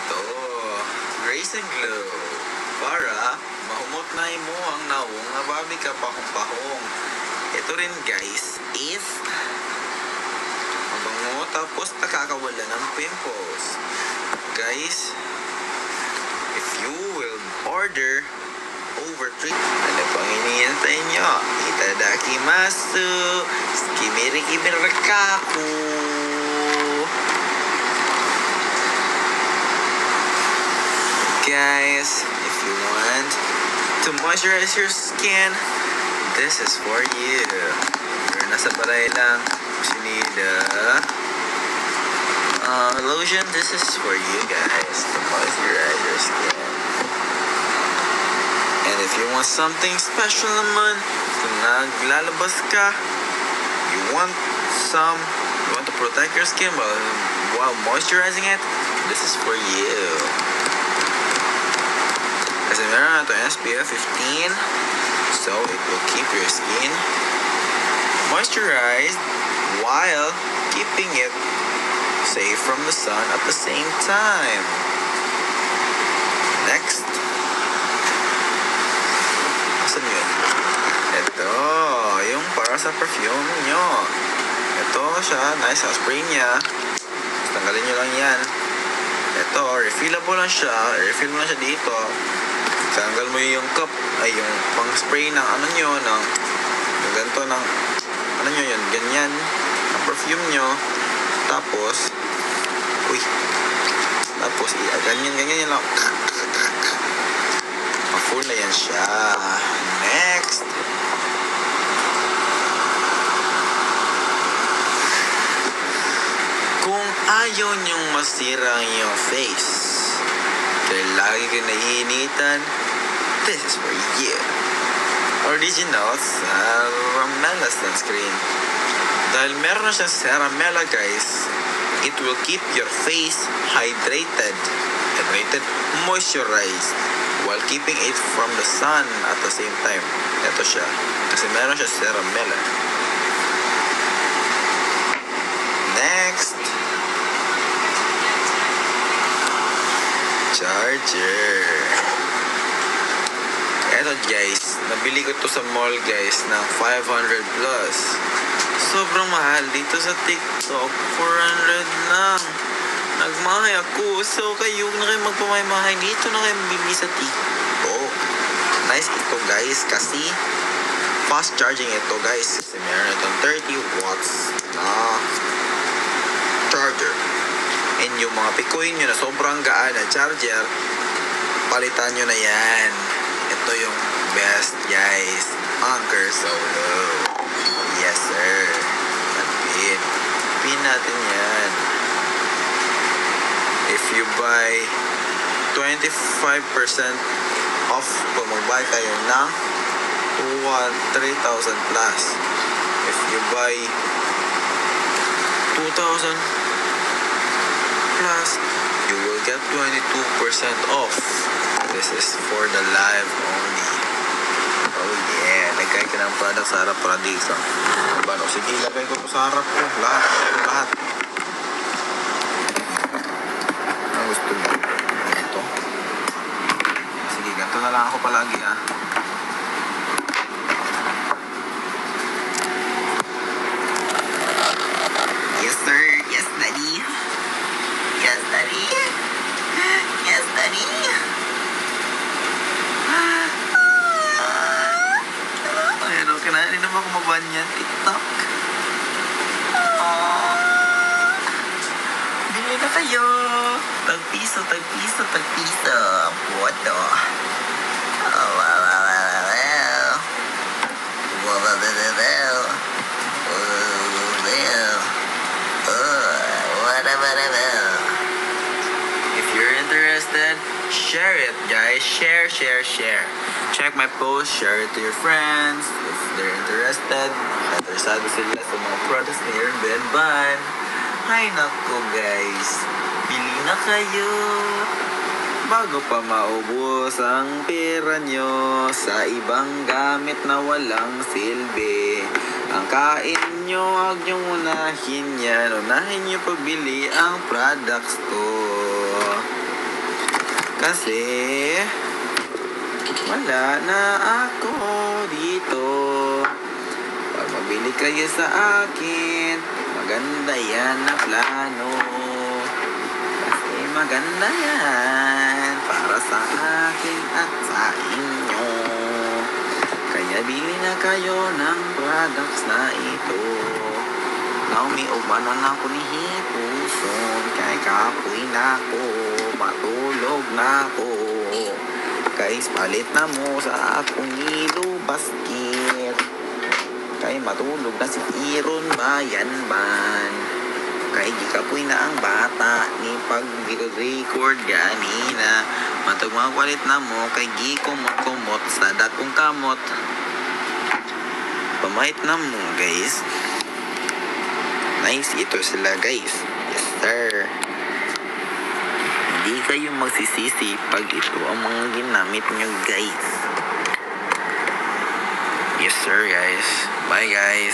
Ito, Grace and Glow. Para mahumot na mo ang nawong nga babi ka pahong-pahong. Ito rin guys, if mabango tapos nakakawala ng pimples. Guys, if you will order over 3, ano pang hinihintay nyo? Itadakimasu, skimiri-kimirakaku. Guys, if you want to moisturize your skin, this is for you. You're nasa baray lang, you need lotion, this is for you guys to moisturize your skin. And if you want something special naman, kung naglalabas ka, you want to protect your skin while moisturizing it, this is for you. Kasi meron na ito SPF 15, so it will keep your skin moisturized while keeping it safe from the sun at the same time. Next. Asan yun? Ito, yung para sa perfume nyo. Ito siya, nice spray niya. Tanggalin nyo lang yan. Ito, refillable lang siya. Refill mo lang siya dito. Tanggal mo yung cup, ay yung pang spray ng ano nyo, ng ganito ng ano nyo yun, ganyan ang perfume nyo. Tapos ganyan yun lang, full na yan siya. Next, kung ayaw nyong masira ang iyong face dahil lagi ka naiinitan, this is for you. Original Ceramela sunscreen. Dahil meron na siya Ceramela guys, it will keep your face hydrated, moisturized, while keeping it from the sun at the same time. Ito siya. Kasi meron siya Ceramela. Next. Charger. Eto guys, nabili ko to sa mall guys ng 500 plus. Sobrang mahal dito sa TikTok, 400 lang. Nagmahay ako, so kayo na kayo magpamahay-mahay dito na kayo bibili sa TikTok. Nice ito guys kasi fast charging ito guys. Kasi meron itong 30 watts na charger. And yung mga pikoy nyo na sobrang gaan na charger, palitan nyo na yan. Ito yung best guys. Anker Solo. Yes sir. Pin natin yan. If you buy 25% off kung mag-buy kayo ng 3,000 plus. If you buy 2,000 plus, you will get 22% off. This is for the live only. Oh yeah, lagay ka ng product sa harap para dito. Bano, sige, lagay ko po sa harap ko. Lahat. Ang gusto mo? Ito. Sige, ganito na lang ako palagi ha. Yes sir, yes daddy. Yes daddy. Yes daddy. Kinain naman ako mabanyan TikTok. Bili na kayo. Tagpiso. Ang puwato. If you're interested, share it guys. Share. Check my post, share it to your friends. If they're interested, interesado sila sa mga products ni Airbnb Ban. Ay nako guys, bili na kayo bago pa maubos ang pera nyo sa ibang gamit na walang silbi. Ang kain nyo, huwag nyo unahin yan. Unahin nyo pagbili ang products ko. Kasi wala na ako dito. Pag mabili kayo sa akin, maganda yan na plano. Kasi maganda yan para sa akin at sa inyo. Kaya bili na kayo ng products na ito. Naomi, ubanan ako ni Hipuson. Kay kapoy na ako, matulog na ako. Guys, palit na mo sa akong ilo basket. Kay matulog na si Iron Bayanban. Kay gikapoy na ang bata ni pag-record ganina. Matug mga palit na mo kay gikumot-kumot sa dakong kamot. Pamahit na mo guys. Nice ito sila guys. Yes sir. Hindi kayo magsisisi pag ito ang mga ginamit nyo guys. Yes sir guys. Bye guys.